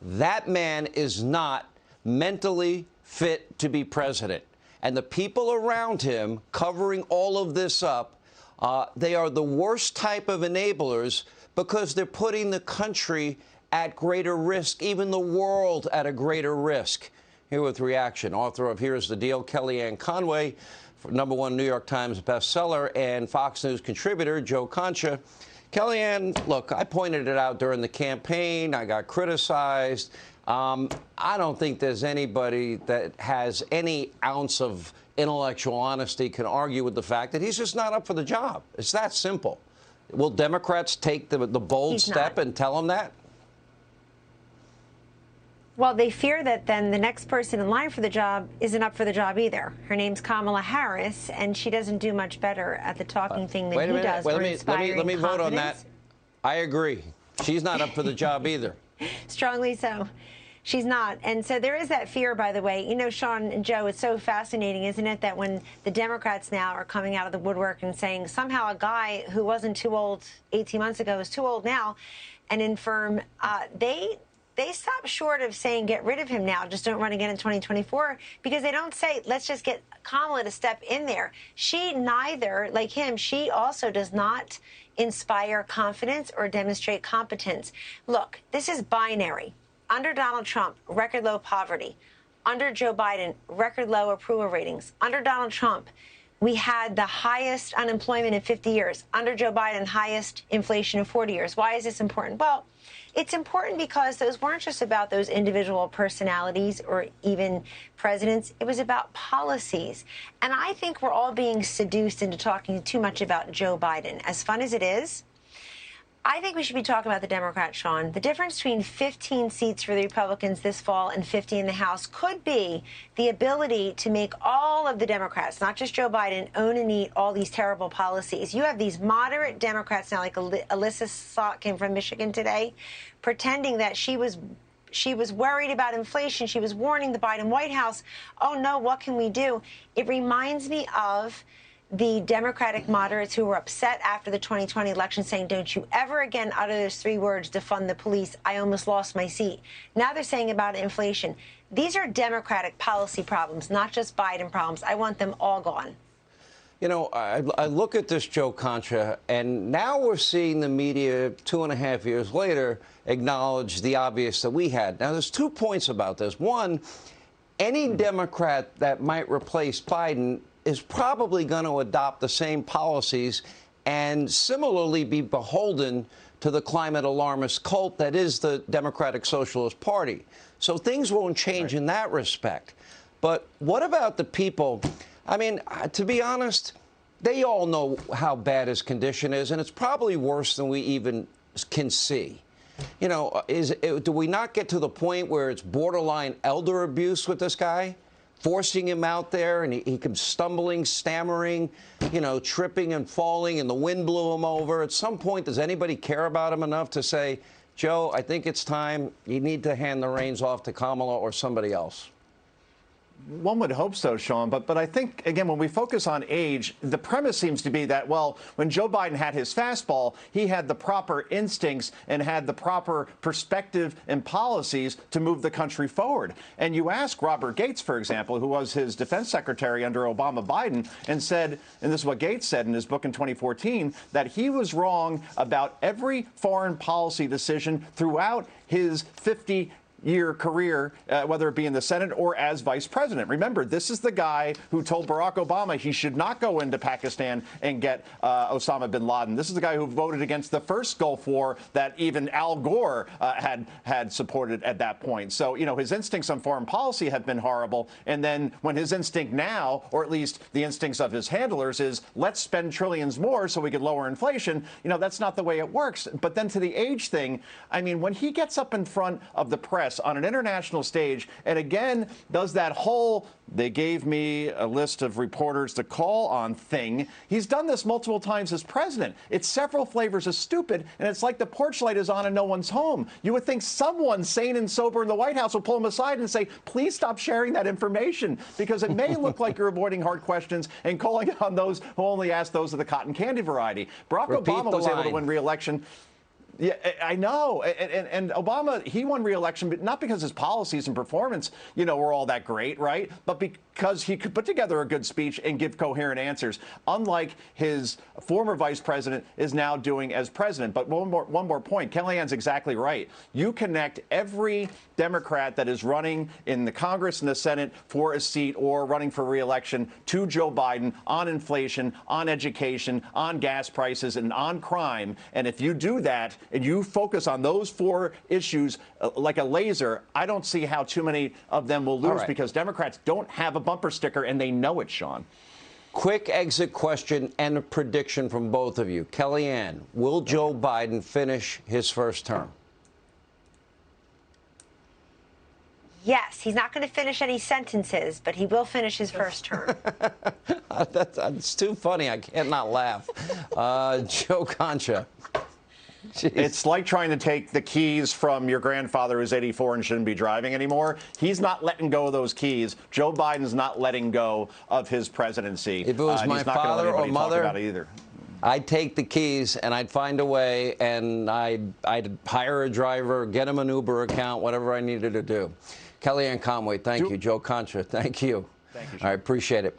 That man is not mentally fit to be president. And the people around him covering all of this up, they are the worst type of enablers because they're putting the country at greater risk, even the world at a greater risk. Here with reaction, author of Here's the Deal, Kellyanne Conway, #1 New York Times bestseller, and Fox News contributor, Joe Concha. Kellyanne, look, I pointed it out during the campaign. I got criticized. I don't think there's anybody that has any ounce of intellectual honesty can argue with the fact that he's just not up for the job. It's that simple. Will Democrats take the bold step and tell him that? Well, they fear that then the next person in line for the job isn't up for the job either. Her name's Kamala Harris, and she doesn't do much better at the talking thing than he does. Wait, let me vote on that. I agree. She's not up for the job either. Strongly so. She's not. And so there is that fear, by the way. You know, Sean and Joe, it's so fascinating, isn't it, that when the Democrats now are coming out of the woodwork and saying somehow a guy who wasn't too old 18 months ago is too old now and infirm, they stop short of saying get rid of him now, just don't run again in 2024, because they don't say let's just get Kamala to step in there. She neither, like him, she also does not inspire confidence or demonstrate competence. Look, this is binary. Under Donald Trump, record low poverty. Under Joe Biden, record low approval ratings. Under Donald Trump, we had the highest unemployment in 50 years. Under Joe Biden, highest inflation in 40 years. Why is this important? Well, it's important because those weren't just about those individual personalities or even presidents. It was about policies. And I think we're all being seduced into talking too much about Joe Biden. As fun as it is, I think we should be talking about the Democrats, Sean. The difference between 15 seats for the Republicans this fall and 50 in the House could be the ability to make all of the Democrats, not just Joe Biden, own and eat all these terrible policies. You have these moderate Democrats now, like Alyssa Salk came from Michigan today, pretending that she was worried about inflation. She was warning the Biden White House, oh, no, what can we do? It reminds me of the Democratic moderates who were upset after the 2020 election saying, don't you ever again utter those 3 words, defund the police. I almost lost my seat. Now they're saying about inflation. These are Democratic policy problems, not just Biden problems. I want them all gone. You know, I look at this, Joe Concha, and now we're seeing the media 2.5 years later acknowledge the obvious that we had. Now, there's 2 points about this. One, any Democrat that might replace Biden is probably going to adopt the same policies and similarly be beholden to the climate alarmist cult that is the Democratic Socialist Party. So things won't change in that respect. But what about the people? I mean, to be honest, they all know how bad his condition is, and it's probably worse than we even can see. You know, do we not get to the point where it's borderline elder abuse with this guy? Forcing him out there, and he comes stumbling, stammering, you know, tripping and falling, and the wind blew him over. At some point, does anybody care about him enough to say, Joe, I think it's time you need to hand the reins off to Kamala or somebody else? One would hope so, Sean. But I think, again, when we focus on age, the premise seems to be that, well, when Joe Biden had his fastball, he had the proper instincts and had the proper perspective and policies to move the country forward. And you ask Robert Gates, for example, who was his defense secretary under Obama Biden, and said, and this is what Gates said in his book in 2014, that he was wrong about every foreign policy decision throughout his 50-year career, whether it be in the Senate or as vice president. Remember, this is the guy who told Barack Obama he should not go into Pakistan and get Osama bin Laden. This is the guy who voted against the first Gulf War that even Al Gore had supported at that point. So, you know, his instincts on foreign policy have been horrible. And then when his instinct now, or at least the instincts of his handlers, is let's spend trillions more so we can lower inflation, you know, that's not the way it works. But then to the age thing, I mean, when he gets up in front of the press on an international stage and again does that whole they gave me a list of reporters to call on thing, he's done this multiple times as president. It's several flavors of stupid, and it's like the porch light is on and no one's home. You would think someone sane and sober in the White House will pull him aside and say, please stop sharing that information, because it may look like you're avoiding hard questions and calling on those who only ask those of the cotton candy variety. Barack Obama was able to win re-election. Yeah, I know. And Obama, he won re-election, but not because his policies and performance, were all that great, right? But because he could put together a good speech and give coherent answers, unlike his former vice president is now doing as president. But one more point. Kellyanne's exactly right. You connect every Democrat that is running in the Congress and the Senate for a seat or running for re-election to Joe Biden on inflation, on education, on gas prices, and on crime. And if you do that, and you focus on those four issues like a laser, I don't see how too many of them will lose because Democrats don't have a bumper sticker, and they know it, Sean. Quick exit question and a prediction from both of you. Kellyanne, will Joe Biden finish his first term? Yes, he's not going to finish any sentences, but he will finish his first term. That's too funny. I can't not laugh. Joe Concha. Jeez. It's like trying to take the keys from your grandfather who's 84 and shouldn't be driving anymore. He's not letting go of those keys. Joe Biden's not letting go of his presidency. If it was my father or mother, either. I'd take the keys and I'd find a way, and I'd hire a driver, get him an Uber account, whatever I needed to do. Kellyanne Conway, thank you. Joe Concha, thank you. Thank you, I appreciate it.